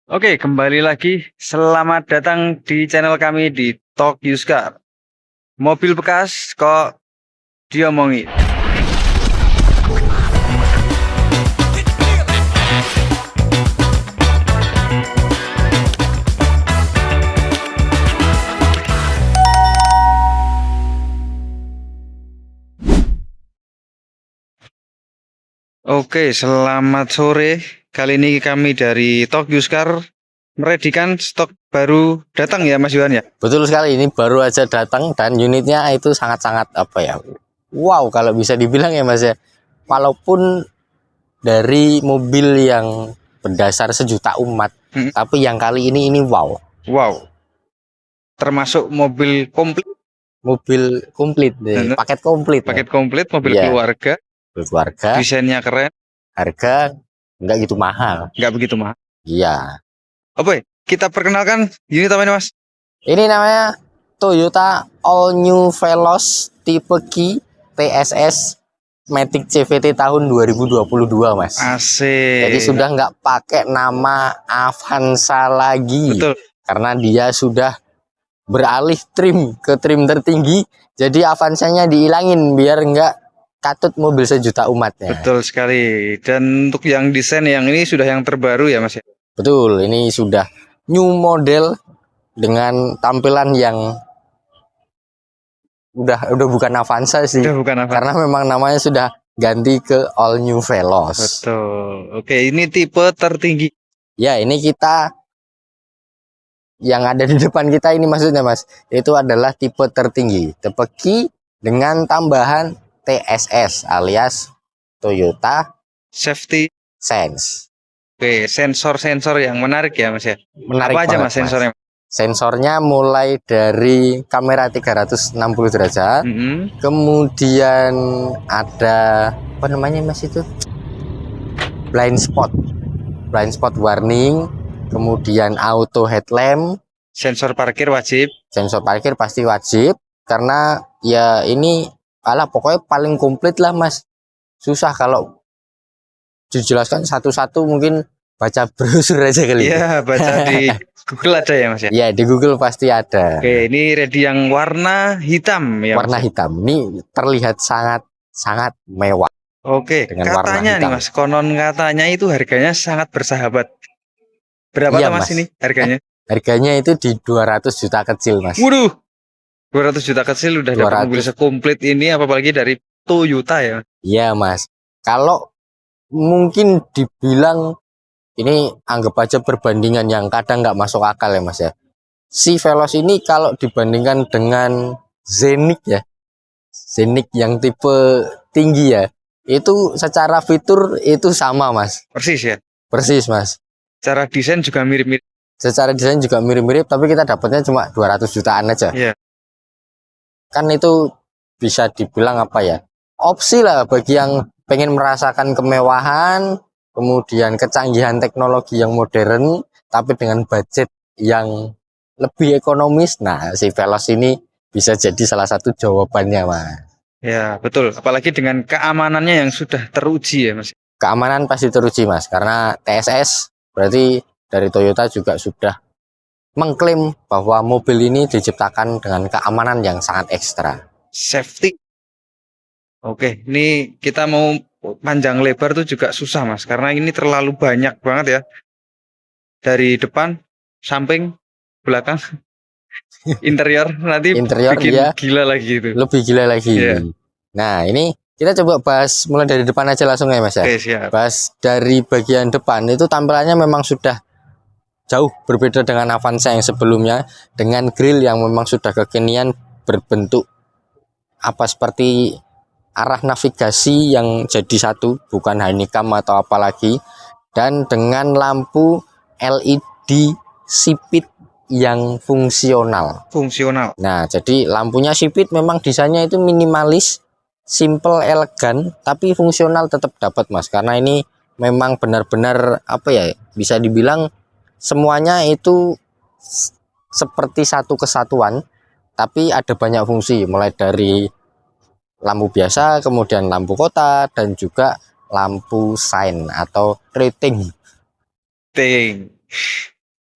Oke, kembali lagi. Selamat datang di channel kami di Talk Used Car. Mobil bekas kok diomongin. Oke, selamat sore. Kali ini kami dari Talk Used Car meredikan stok baru datang ya Mas Yohan ya. Betul sekali, ini baru aja datang dan unitnya itu sangat-sangat apa ya, wow kalau bisa dibilang ya Mas ya. Walaupun dari mobil yang berdasar sejuta umat, tapi yang kali ini wow. Wow, termasuk mobil komplit. Mobil komplit nih, paket komplit. Paket komplit, mobil ya. keluarga. Keluarga. Desainnya keren. Harga nggak gitu mahal. Nggak begitu mahal. Iya. Oke, kita perkenalkan unit apa ini Mas? Ini namanya Toyota All New Veloz tipe Q TSS Matic CVT tahun 2022 Mas. Asik. Jadi sudah nggak pakai nama Avanza lagi. Betul. Karena dia sudah beralih trim ke trim tertinggi. Jadi Avanzanya dihilangin biar nggak katut mobil sejuta umatnya. Betul sekali. Dan untuk yang desain yang ini sudah yang terbaru ya Mas ya? Betul, ini sudah new model dengan tampilan yang udah bukan Avanza sih. Udah bukan Avanza. Karena memang namanya sudah ganti ke All New Veloz. Betul. Oke, ini tipe tertinggi. Ya, ini kita yang ada di depan kita ini maksudnya Mas, itu adalah tipe tertinggi, tipe Q dengan tambahan TSS alias Toyota Safety Sense. Oke, sensor-sensor yang menarik ya Mas ya. Menarik apa aja banget, Mas sensornya? Sensornya mulai dari kamera 360 derajat, kemudian ada apa namanya Mas itu? Blind spot warning, kemudian auto headlamp, sensor parkir wajib. Sensor parkir pasti wajib karena ya ini pokoknya paling komplit lah Mas. Susah kalau dijelaskan satu-satu, mungkin baca brosur aja kali. Iya, baca di Google ada ya Mas ya? Iya, di Google pasti ada. Oke, ini ready yang warna hitam ya. Warna hitam. Ini terlihat sangat mewah. Oke, dengan katanya nih Mas, konon katanya itu harganya sangat bersahabat. Berapa iya, Mas ini harganya? Harganya itu di 200 juta kecil Mas. Waduh, 200 juta kecil udah dapat mobil sekomplit ini, apalagi dari Toyota ya? Iya Mas. Kalau mungkin dibilang ini anggap aja perbandingan yang kadang nggak masuk akal ya Mas ya. Si Veloz ini kalau dibandingkan dengan Scenic ya, Scenic yang tipe tinggi ya, itu secara fitur itu sama Mas. Persis ya? Persis Mas. Secara desain juga mirip-mirip. Secara desain juga mirip-mirip, tapi kita dapatnya cuma 200 jutaan aja. Iya. Kan itu bisa dibilang apa ya, opsi lah bagi yang pengen merasakan kemewahan, kemudian kecanggihan teknologi yang modern, tapi dengan budget yang lebih ekonomis. Nah, si Veloz ini bisa jadi salah satu jawabannya Mas. Ya betul, apalagi dengan keamanannya yang sudah teruji ya Mas. Keamanan pasti teruji Mas, karena TSS berarti dari Toyota juga sudah mengklaim bahwa mobil ini diciptakan dengan keamanan yang sangat ekstra. Safety. Oke, ini kita mau panjang lebar tuh juga susah Mas, karena ini terlalu banyak banget ya. Dari depan, samping, belakang, interior, nanti interior bikin dia gila lagi itu. Lebih gila lagi. Yeah. Nah, ini kita coba bahas mulai dari depan aja langsung ya Mas ya. Oke, siap. Bahas dari bagian depan itu tampilannya memang sudah jauh berbeda dengan Avanza yang sebelumnya, dengan grill yang memang sudah kekinian berbentuk apa seperti arah navigasi yang jadi satu, bukan honeycomb atau apalagi, dan dengan lampu LED sipit yang fungsional. Nah, jadi lampunya sipit memang desainnya itu minimalis, simple, elegan, tapi fungsional tetap dapat Mas, karena ini memang benar-benar apa ya, bisa dibilang semuanya itu seperti satu kesatuan, tapi ada banyak fungsi, mulai dari lampu biasa, kemudian lampu kota, dan juga lampu sign atau rating.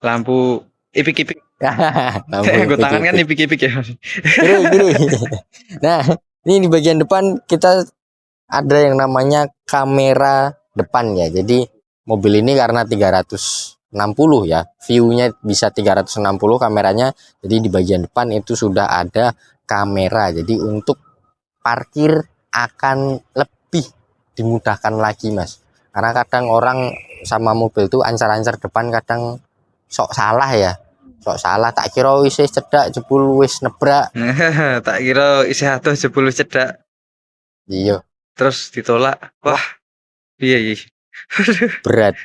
lampu ipik-ipik. Lampu Anggo tangan kan ipik-ipik. ipik-ipik ya. Gini. Nah, ini di bagian depan kita ada yang namanya kamera depan ya. Jadi mobil ini karena 360 ya, view-nya bisa 360 kameranya. Jadi di bagian depan itu sudah ada kamera. Jadi untuk parkir akan lebih dimudahkan lagi, Mas. Karena kadang orang sama mobil tuh ancar-ancar depan kadang sok salah ya. Sok salah, tak kira wis cedak jebul wis nebrak. Tak kira isi atuh 10 cedak. Iya, Terus ditolak. Wah, iya iya. berat.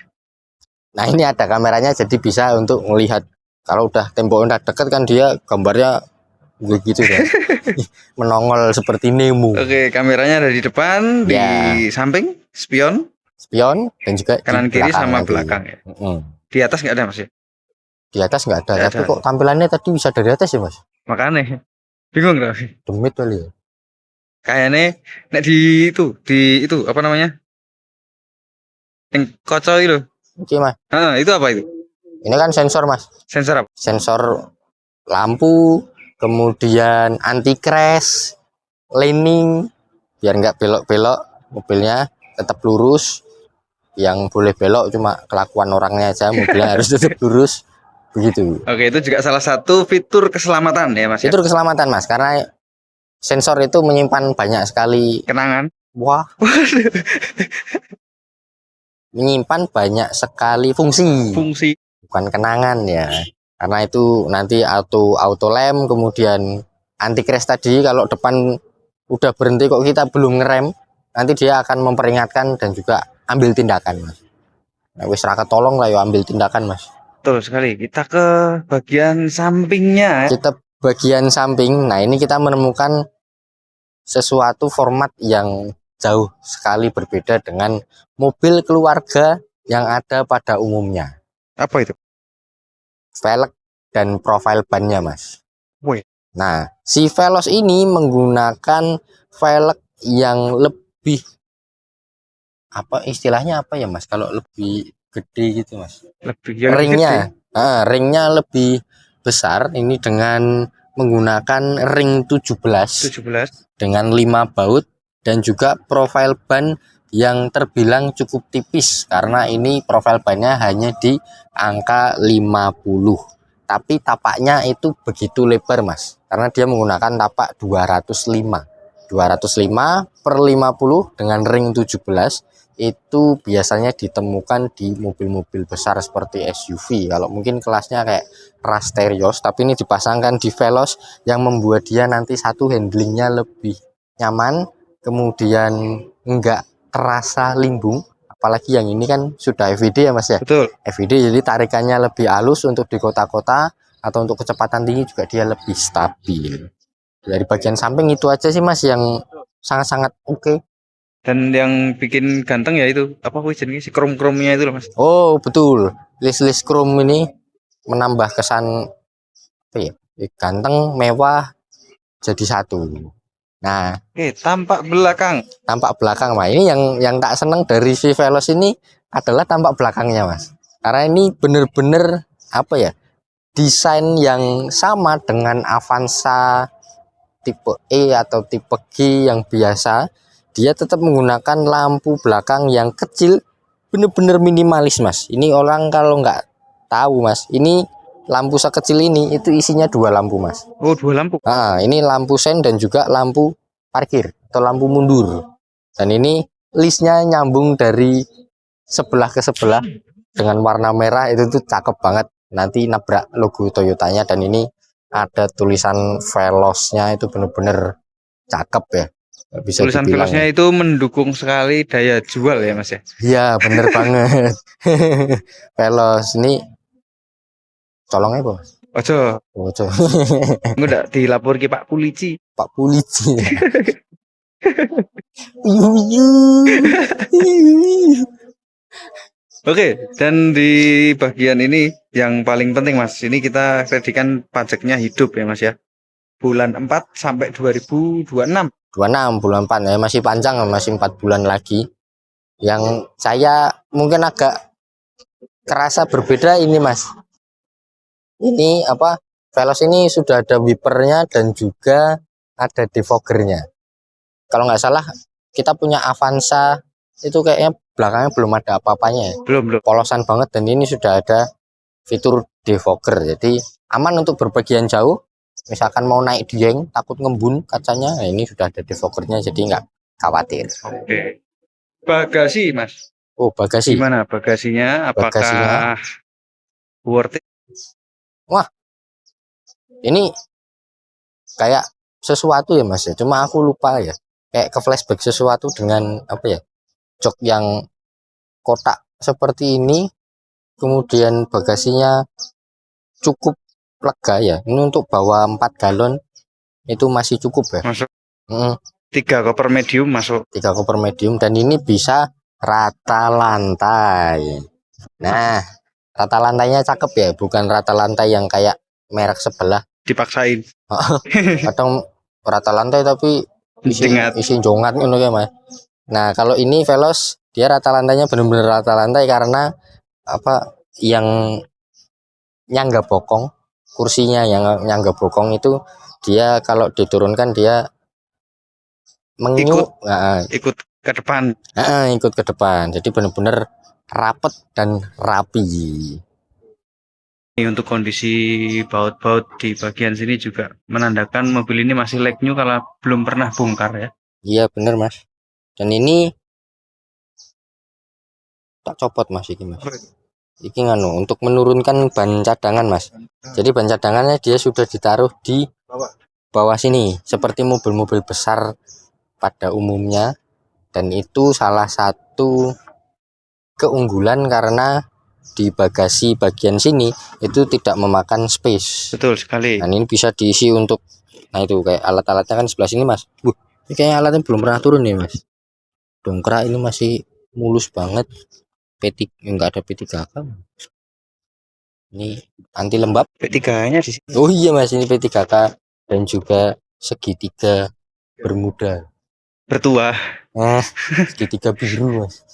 Nah, ini ada kameranya jadi bisa untuk melihat. Kalau udah temboknya udah deket kan dia gambarnya begitu kan. Menongol seperti Nemo. Oke, kameranya ada di depan, di Ya. samping, spion, Spion dan juga kanan di kiri belakang sama nanti. belakang ya. Di atas nggak ada Mas ya? Di atas nggak ada, Nggak tapi ada. kok tampilannya tadi bisa dari atas ya, Mas? Makanya bingung dong. Demit kali ya. Kayaknya nek di itu apa namanya? Yang kocok itu. Oke, Mas. Itu apa itu? Ini kan sensor, Mas. Sensor apa? Sensor lampu, kemudian anti crash, laning, biar nggak belok-belok mobilnya tetap lurus. Yang boleh belok cuma kelakuan orangnya aja, mobilnya harus tetap lurus. Begitu. Oke, itu juga salah satu fitur keselamatan ya Mas ya. Fitur keselamatan, Mas, karena sensor itu menyimpan banyak sekali Kenangan. wah, menyimpan banyak sekali fungsi. Fungsi. Bukan kenangan ya, karena itu nanti auto lem, kemudian anti crash tadi. Kalau depan udah berhenti kok kita belum ngerem, nanti dia akan memperingatkan dan juga ambil tindakan, Mas. Nah, wis ra ketolong lah, ya ambil tindakan, Mas. Betul sekali. Kita ke bagian sampingnya. Kita bagian samping. Nah, ini kita menemukan sesuatu format yang jauh sekali berbeda dengan mobil keluarga yang ada pada umumnya. Apa itu? Velg dan profil bannya, Mas. Woi. Nah, si Veloz ini menggunakan velg yang lebih apa istilahnya apa ya, Mas? Kalau lebih gede gitu, Mas. Lebih yang Ringnya, ringnya lebih besar. Ini dengan menggunakan ring 17 dengan 5 baut dan juga profil ban yang terbilang cukup tipis karena ini profil bannya hanya di angka 50. Tapi tapaknya itu begitu lebar, Mas, karena dia menggunakan tapak 205 per 50 dengan ring 17. Itu biasanya ditemukan di mobil-mobil besar seperti SUV. Kalau mungkin kelasnya kayak Rasterios, tapi ini dipasangkan di Veloz yang membuat dia nanti satu handlingnya lebih nyaman, kemudian enggak terasa limbung. Apalagi yang ini kan sudah FVD ya, Mas ya. Betul. FVD jadi tarikannya lebih halus untuk di kota-kota atau untuk kecepatan tinggi juga dia lebih stabil. Dari bagian samping itu aja sih, Mas, yang sangat-sangat oke. Dan yang bikin ganteng ya itu apa jenis si krom-kromnya itu loh Mas. Oh betul, list chrome ini menambah kesan apa ya, ganteng, mewah jadi satu. Nah, tampak belakang. Tampak belakang, Mas. Ini yang tak seneng dari si Veloz ini adalah tampak belakangnya, Mas. Karena ini bener-bener apa ya, desain yang sama dengan Avanza tipe E atau tipe G yang biasa. Dia tetap menggunakan lampu belakang yang kecil, bener-bener minimalis, Mas. Ini orang kalau nggak tahu, Mas, ini lampu sekecil ini itu isinya 2 lampu, Mas. Oh, 2 lampu. Ini lampu sen dan juga lampu parkir atau lampu mundur. Dan ini listnya nyambung dari sebelah ke sebelah dengan warna merah, itu tuh cakep banget. Nanti nabrak logo Toyotanya dan ini ada tulisan Veloznya, itu bener-bener cakep ya. Bisa Tulisan dibilang Veloznya itu mendukung sekali daya jual ya Mas ya. Iya bener banget. Veloz ini colongnya apa, Mas? Ojo. Udah dilapor ke Pak Polisi. Pak Polisi. Oke, dan di bagian ini yang paling penting Mas, ini kita kredikan pajaknya hidup ya Mas ya. Bulan 4 sampai 2026. 26 bulan 4 ya, masih panjang, masih 4 bulan lagi. Yang saya mungkin agak kerasa berbeda ini, Mas. Ini apa? Veloz ini sudah ada wipernya dan juga ada defoggernya. Kalau nggak salah kita punya Avanza itu kayaknya belakangnya belum ada apa-apanya ya. Belum. Polosan banget, dan ini sudah ada fitur defogger. Jadi aman untuk berpergian jauh. Misalkan mau naik dieng takut ngembun kacanya, nah ini sudah ada defoggernya jadi nggak khawatir. Oke. Bagasi, Mas. Oh, bagasi. Gimana bagasinya? Bagasinya, Apakah worth it? wah, ini kayak sesuatu ya Mas ya. Cuma aku lupa ya. Kayak ke flashback sesuatu dengan apa ya? Jok yang kotak seperti ini, kemudian bagasinya cukup lega ya. Ini untuk bawa 4 galon itu masih cukup ya. Masuk Mm, 3 koper medium masuk. 3 koper medium, dan ini bisa rata lantai. Nah, rata lantainya cakep ya, bukan rata lantai yang kayak merek sebelah. Dipaksain. Kadang rata lantai tapi Jengat. isi jongat ngono ya Mas. Nah, kalau ini Veloz dia rata lantainya benar-benar rata lantai karena apa, yang nyangga bokong, kursinya yang nyangga bokong itu dia kalau diturunkan dia mengyuk, Ikut ke depan. ikut ke depan. Jadi benar-benar rapet dan rapi. Ini untuk kondisi baut-baut di bagian sini juga menandakan mobil ini masih leg new kalau belum pernah bongkar ya. Iya bener Mas. Dan ini tak copot Mas iki Mas. Iki nganu untuk menurunkan ban cadangan Mas. Jadi ban cadangannya dia sudah ditaruh di bawah sini seperti mobil-mobil besar pada umumnya, dan itu salah satu keunggulan karena di bagasi bagian sini itu tidak memakan space. Betul sekali. Nah, ini bisa diisi untuk, nah itu kayak alat-alatnya kan sebelah sini Mas. Ini kayaknya alatnya belum pernah turun nih Mas. Dongkrak ini masih mulus banget. P3 enggak ada P3K. Ini anti lembab. P3-nya di sini. Oh iya Mas, ini P3K dan juga segitiga bermuda. Bertuah. Nah, segitiga biru Mas.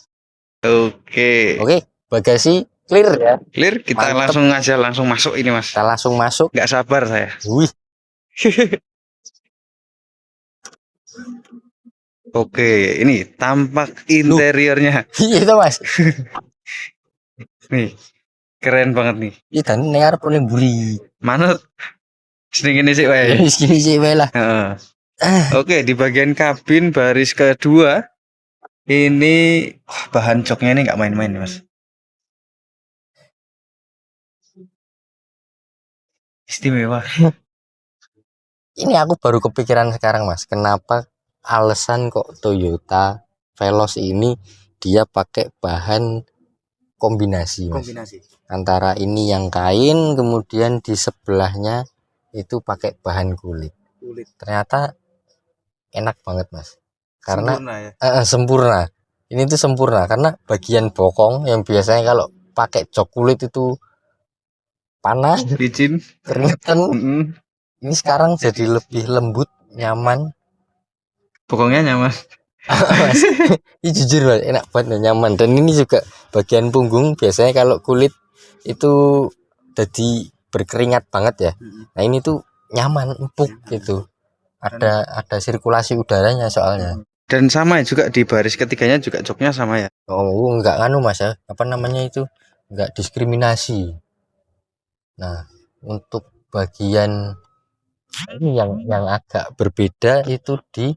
Oke. Oke, bagasi clear ya. Clear, kita Mantep. langsung masuk ini Mas. Kita langsung masuk. Nggak sabar saya. Wih. Oke, ini tampak interiornya. Iya itu Mas. Nih, keren banget nih. Iya dan ini arep oleh buri. Manut. Sedingin sih wae. Ya segini sih wae lah. Oke, di bagian kabin baris kedua ini bahan joknya ini nggak main-main Mas. Istimewa. Ini aku baru kepikiran sekarang Mas, kenapa alasan kok Toyota Veloz ini dia pakai bahan kombinasi Mas. Antara ini yang kain, kemudian di sebelahnya itu pakai bahan kulit. Ternyata enak banget Mas. Karena Sempurna ya. Sempurna. Ini tuh sempurna karena bagian bokong yang biasanya kalau pakai jok kulit itu panas, Licin, keringetan. Ini sekarang jadi lebih lembut, nyaman. pokoknya nyaman. Mas, ini jujur Mas, enak banget, nyaman. Dan ini juga bagian punggung biasanya kalau kulit itu jadi berkeringat banget ya. Nah ini tuh nyaman, empuk gitu. Ada sirkulasi udaranya soalnya. Dan sama juga di baris ketiganya juga joknya sama ya. Oh enggak nganu Mas ya, apa namanya itu, enggak diskriminasi. Nah untuk bagian ini yang agak berbeda itu di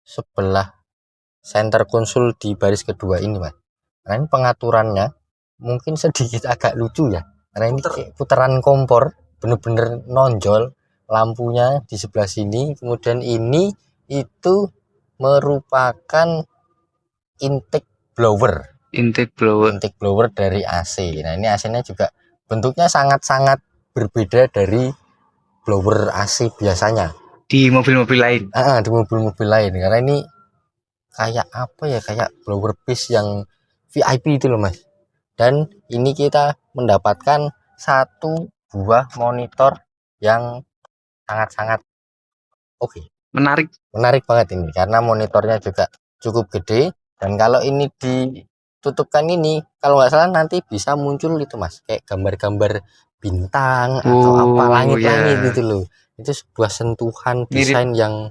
sebelah center konsol di baris kedua ini Mas. Nah ini pengaturannya mungkin sedikit agak lucu ya, karena ini putaran kompor bener-bener nonjol, lampunya di sebelah sini, kemudian ini itu merupakan intake blower intake blower dari AC. Nah ini AC nya juga bentuknya sangat-sangat berbeda dari blower AC biasanya di mobil-mobil lain. Di mobil-mobil lain, karena ini kayak apa ya, kayak blower base yang VIP itu loh Mas. Dan ini kita mendapatkan satu buah monitor yang sangat-sangat oke. Menarik banget ini karena monitornya juga cukup gede, dan kalau ini tutupkan ini kalau nggak salah nanti bisa muncul itu mas, kayak gambar-gambar bintang atau apa Oh langit-langit ya, gitu loh. Itu sebuah sentuhan mirip desain yang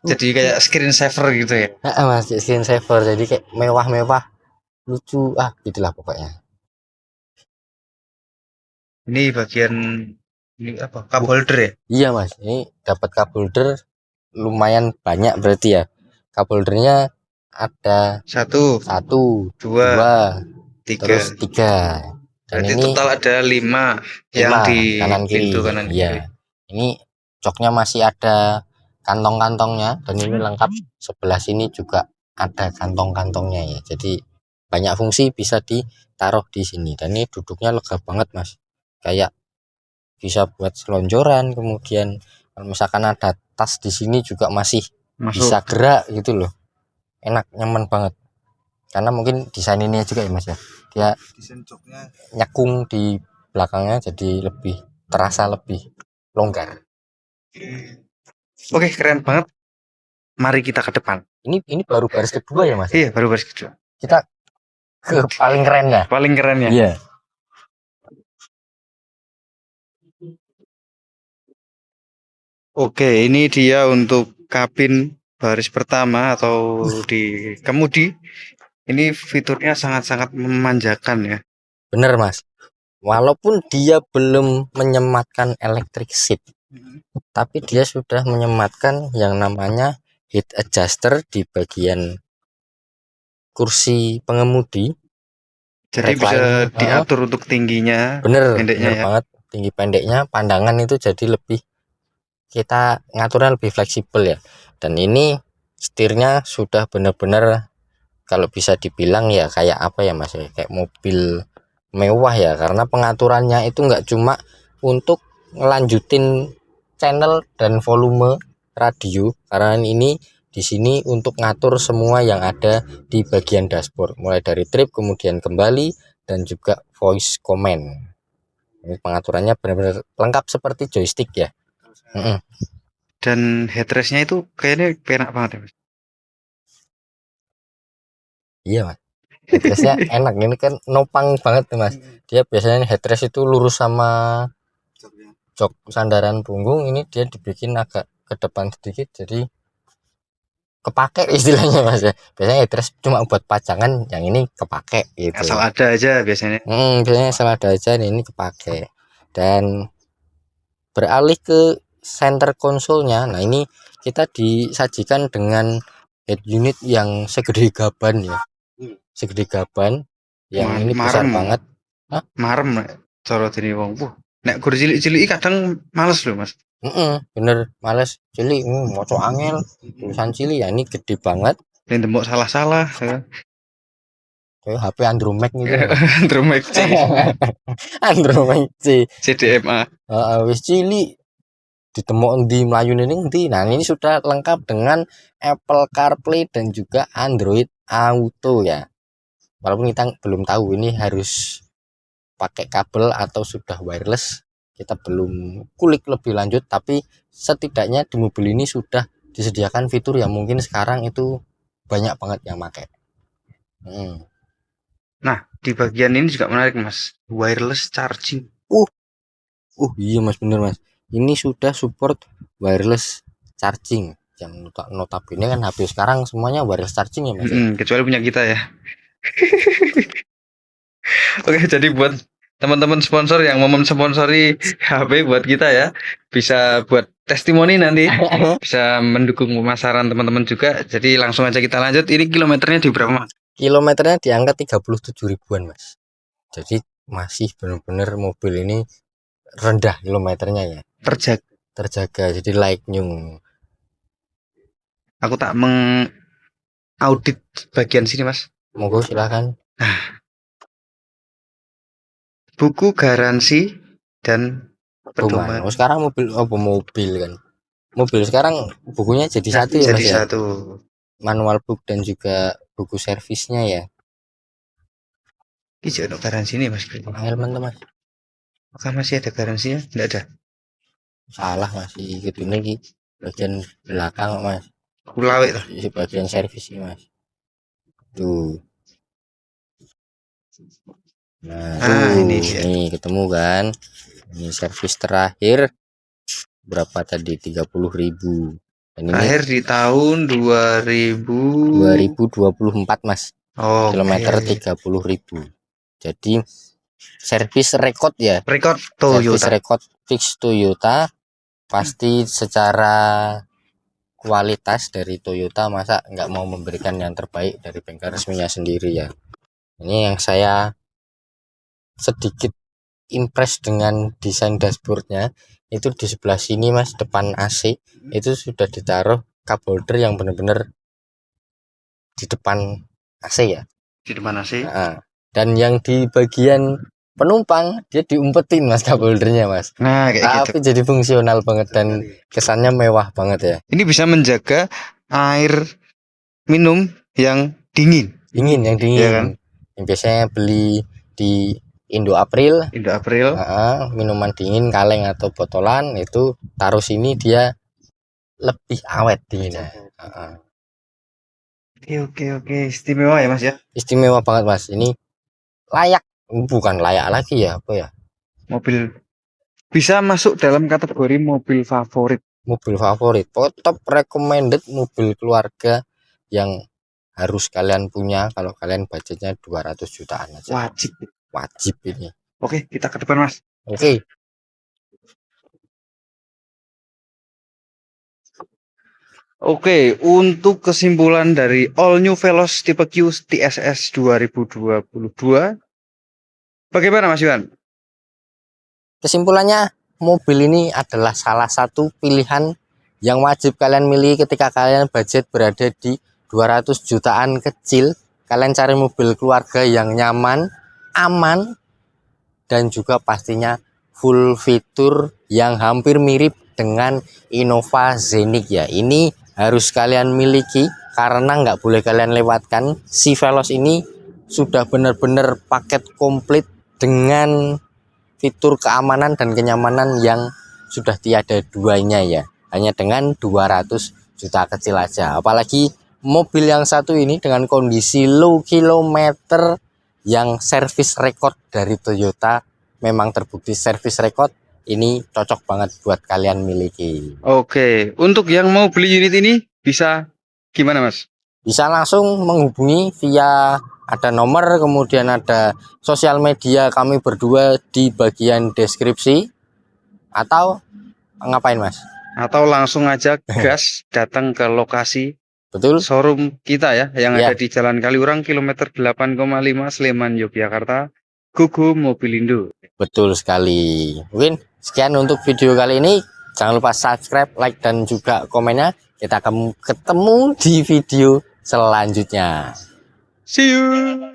jadi kayak screen saver gitu ya. mas screen saver, jadi kayak mewah-mewah lucu gitulah pokoknya. Ini bagian ini apa? Cup holder ya? Iya mas, ini dapat cup holder lumayan banyak berarti ya. Cup holdernya ada Satu, satu, dua, dua, terus tiga. tiga, dan Berarti ini total ada lima yang lima di kanan pintu kiri. kanan Iya, kiri. ini joknya masih ada kantong-kantongnya, dan ini lengkap. Sebelah sini juga ada kantong-kantongnya ya, jadi banyak fungsi bisa ditaruh di sini, dan ini duduknya lega banget mas, kayak bisa buat selonjoran. Kemudian kalau misalkan ada tas di sini juga masih bisa Masuk. gerak gitu loh, enak nyaman banget, karena mungkin desain ini juga ya mas ya, dia Desain joknya. nyekung di belakangnya jadi lebih terasa lebih longgar. Oke, keren banget. Mari kita ke depan. Ini baru baris kedua ya mas, Iya, baru baris kedua. kita ke paling keren ya. Paling keren ya. Iya. Oke, ini dia untuk kabin baris pertama atau di kemudi. Ini fiturnya sangat-sangat memanjakan ya. Bener mas, walaupun dia belum menyematkan electric seat, tapi dia sudah menyematkan yang namanya heat adjuster di bagian kursi pengemudi. Jadi bisa Recline, diatur untuk tingginya, bener pendeknya bener ya. banget, tinggi pendeknya pandangan itu jadi lebih, kita ngaturnya lebih fleksibel ya. Dan ini setirnya sudah benar-benar kalau bisa dibilang ya kayak apa ya mas ya, kayak mobil mewah ya, karena pengaturannya itu nggak cuma untuk ngelanjutin channel dan volume radio, karena ini di sini untuk ngatur semua yang ada di bagian dashboard, mulai dari trip kemudian kembali dan juga voice command. Ini pengaturannya benar-benar lengkap seperti joystick ya. Dan headrestnya itu kayaknya enak banget ya, Mas. Iya mas, headrestnya enak, ini kan nopang banget tuh mas. Dia biasanya headrest itu lurus sama jok sandaran punggung, ini dia dibikin agak ke depan sedikit jadi kepake istilahnya mas ya. Biasanya headrest cuma buat pajangan, yang ini kepake gitu. Asal ada aja biasanya. Biasanya sama ada aja, ini kepake. Dan beralih ke center konsolnya, nah ini kita disajikan dengan head unit yang segede gaban ya, segede gaban yang ini besar Marem, banget. marem cara dene wong. Nek gur cilik-cilik kadang males loh, Mas. Bener males cilik, moco angel tulisan cilik ya, ini gede banget Nek ndemok salah-salah ya. kayak HP Andromax gitu loh. Andromax C, Andromax C. CDMA. Wis cilik ditemok di Melayu ini. Nah ini sudah lengkap dengan Apple CarPlay dan juga Android Auto ya, walaupun kita belum tahu ini harus pakai kabel atau sudah wireless, kita belum kulik lebih lanjut, tapi setidaknya di mobil ini sudah disediakan fitur yang mungkin sekarang itu banyak banget yang pakai. Nah, di bagian ini juga menarik, Mas. Wireless charging. Iya mas, bener mas, ini sudah support wireless charging yang notabene kan HP sekarang semuanya wireless charging ya mas ya. Kecuali punya kita ya. Oke, jadi buat teman-teman sponsor yang mau mensponsori HP buat kita ya, bisa buat testimoni nanti, bisa mendukung pemasaran teman-teman juga. Jadi langsung aja kita lanjut. Ini kilometernya di berapa, Mas? Kilometernya di angka 37 ribuan mas, jadi masih benar-benar mobil ini rendah kilometernya ya, terjaga jadi like new. Aku tak mengaudit bagian sini, Mas. Monggo silakan. Buku garansi dan Pedoman. pedoman. Sekarang mobil kan, mobil sekarang bukunya jadi satu ya Jadi mas ya, satu. manual book dan juga buku servisnya ya. Ini juga garansi nih, Mas. Teman mas, Apakah masih ada garansinya? Tidak ada. salah masih gitu lagi bagian belakang mas, Kulawek tuh. di bagian servis mas tuh. Nah, ini dia. nih ketemu kan. Ini servis terakhir berapa tadi? 30.000. Dan ini Terakhir di tahun 2024 Mas. Kilometer Oke. 30.000. Jadi servis rekod ya. Rekod Servis Toyota. rekod fix Toyota. Pasti secara kualitas dari Toyota masa nggak mau memberikan yang terbaik dari bengkel resminya sendiri ya. Ini yang saya sedikit impress dengan desain dashboardnya. Itu di sebelah sini Mas, depan AC itu sudah ditaruh cup holder yang benar-benar di depan AC ya. Di depan AC. Nah, dan yang di bagian penumpang dia diumpetin Mas cup holdernya Mas. Nah, kayak gitu. Tapi jadi fungsional banget dan kesannya mewah banget ya. Ini bisa menjaga air minum yang dingin. Yang dingin. Iya kan? Yang biasanya beli di Indo April, minuman dingin kaleng atau botolan itu taruh sini dia lebih awet dinginnya. Oke, istimewa ya Mas ya. Istimewa banget Mas. Ini layak, bukan layak lagi ya, apa ya? Mobil bisa masuk dalam kategori mobil favorit. Mobil favorit, top recommended mobil keluarga yang harus kalian punya kalau kalian budgetnya 200 jutaan aja. Wajib ini. Oke, kita ke depan Mas. Oke. Oke, untuk kesimpulan dari All New Veloz tipe Q TSS 2022, bagaimana Mas Yuhan? Kesimpulannya, mobil ini adalah salah satu pilihan yang wajib kalian milih ketika kalian budget berada di 200 jutaan kecil. Kalian cari mobil keluarga yang nyaman, aman, dan juga pastinya full fitur yang hampir mirip dengan Innova Zenix ya. Ini harus kalian miliki karena nggak boleh kalian lewatkan. Si Veloz ini sudah benar-benar paket komplit dengan fitur keamanan dan kenyamanan yang sudah tiada duanya ya, hanya dengan 200 juta kecil aja. Apalagi mobil yang satu ini dengan kondisi low kilometer yang servis record dari Toyota, memang terbukti servis record, ini cocok banget buat kalian miliki. Oke, untuk yang mau beli unit ini bisa gimana Mas? Bisa langsung menghubungi via ada nomor, kemudian ada sosial media kami berdua di bagian deskripsi, atau ngapain Mas? Atau langsung aja gas datang ke lokasi Betul, showroom kita ya, yang ya. ada di Jalan Kaliurang kilometer 8,5 Sleman Yogyakarta, Gogo Mobilindo. Betul sekali. Mungkin sekian untuk video kali ini. Jangan lupa subscribe, like, dan juga komennya. Kita akan ketemu di video selanjutnya. See you.